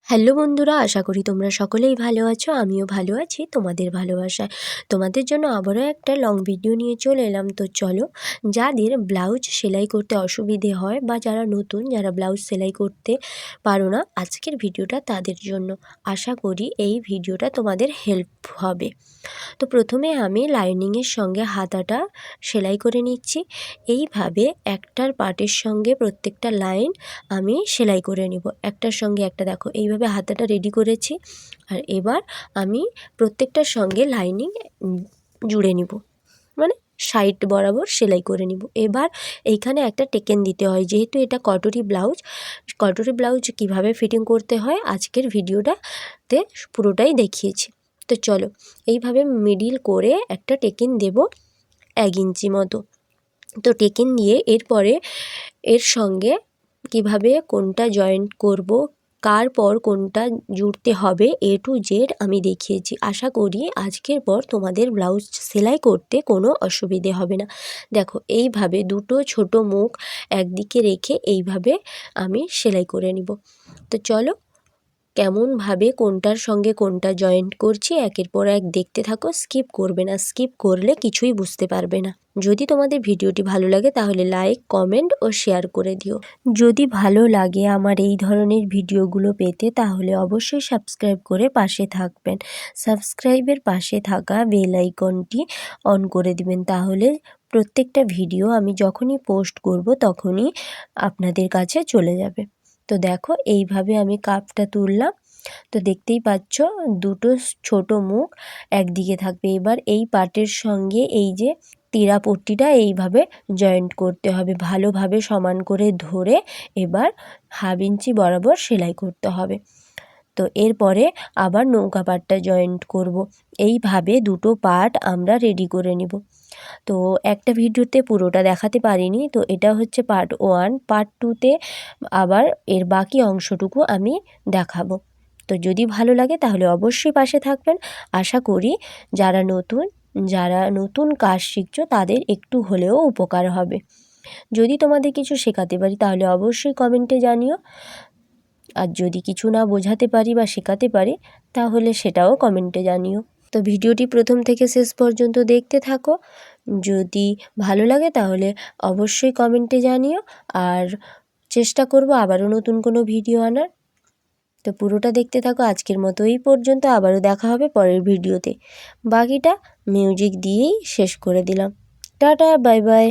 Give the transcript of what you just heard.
Hello বন্ধুরা, আশা করি তোমরা সকলেই ভালো আছো। আমিও ভালো আছি তোমাদের ভালোবাসায়। তোমাদের জন্য আবারও একটা লং ভিডিও নিয়ে চলে এলাম। তো চলো, যাদের ব্লাউজ সেলাই করতে অসুবিধে হয় বা যারা নতুন, যারা ব্লাউজ সেলাই করতে পারো না, আজকের ভিডিওটা তাদের জন্য। আশা করি এই ভিডিওটা তোমাদের হেল্প হবে। তো প্রথমে আমি লাইনিংয়ের সঙ্গে হাতাটা সেলাই করে নিচ্ছি। এইভাবে একটার পার্টের সঙ্গে প্রত্যেকটা লাইন আমি সেলাই করে নিব, একটার সঙ্গে একটা। দেখো, এইভাবে হাতাটা রেডি করেছি। আর এবার আমি প্রত্যেকটার সঙ্গে লাইনিং জুড়ে নিব, মানে সাইড বরাবর সেলাই করে নিব। এবার এইখানে একটা টেকেন দিতে হয়, যেহেতু এটা কটরি ব্লাউজ কিভাবে ফিটিং করতে হয় আজকের ভিডিওটাতে পুরোটাই দেখিয়েছি। তো চলো, এইভাবে মিডিল করে একটা টেকেন দেব 1 ইঞ্চি মতো। তো টেকেন দিয়ে এরপরে এর সঙ্গে কিভাবে কোনটা জয়েন্ট করব, কার পর কোনটা জুড়তে হবে, A to Z আমি দেখিয়েছি। আশা করি আজকের পর তোমাদের ব্লাউজ সেলাই করতে কোনো অসুবিধে হবে না। দেখো, এইভাবে দুটো ছোট মুখ একদিকে রেখে এইভাবে আমি সেলাই করে নিব। তো চলো, কেমনভাবে কোনটার সঙ্গে কোনটা জয়েন্ট করছি একের পর এক দেখতে থাকো, স্কিপ করবে না। স্কিপ করলে কিছুই বুঝতে পারবে না। যদি তোমাদের ভিডিওটি ভালো লাগে তাহলে লাইক, কমেন্ট ও শেয়ার করে দিও। যদি ভালো লাগে আমার এই ধরনের ভিডিওগুলো পেতে তাহলে অবশ্যই সাবস্ক্রাইব করে পাশে থাকবেন। সাবস্ক্রাইবের পাশে থাকা বেল আইকনটি অন করে দিবেন, তাহলে প্রত্যেকটা ভিডিও আমি যখনই পোস্ট করব তখনই আপনাদের কাছে চলে যাবে। তো দেখো, এইভাবে আমি কাপটা তুললাম। তো দেখতেই পাচ্ছ দুটো ছোট মুখ একদিকে থাকবে। এবার এই পার্টের সঙ্গে এই যে তীরা পট্টিটা এইভাবে জয়েন্ট করতে হবে, ভালোভাবে সমান করে ধরে এবার 1/2 ইঞ্চি বরাবর সেলাই করতে হবে। তো এরপরে আবার নৌকা পাটটা জয়েন্ট করব। এইভাবে দুটো পার্ট আমরা রেডি করে নিব। তো একটা ভিডিওতে পুরোটা দেখাতে পারিনি, তো এটা হচ্ছে পার্ট 1। পার্ট 2তে আবার এর বাকি অংশটুকু আমি দেখাবো। তো যদি ভালো লাগে তাহলে অবশ্যই পাশে থাকবেন। আশা করি যারা নতুন কাজ শিখছো তাদের একটু হলেও উপকার হবে। যদি তোমাদের কিছু শেখাতে পারি তাহলে অবশ্যই কমেন্টে জানিও। আর যদি কিছু না বোঝাতে পারি বা শেখাতে পারি তাহলে সেটাও কমেন্টে জানিও। তো ভিডিওটি প্রথম থেকে শেষ পর্যন্ত দেখতে থাকো। যদি ভালো লাগে তাহলে অবশ্যই কমেন্টে জানিও, আর চেষ্টা করব আবারও নতুন কোনো ভিডিও আনার। তো পুরোটা দেখতে থাকো। আজকের মতো এই পর্যন্ত, আবারও দেখা হবে পরের ভিডিওতে। বাকিটা মিউজিক দিয়েই শেষ করে দিলাম। Tata, bye bye.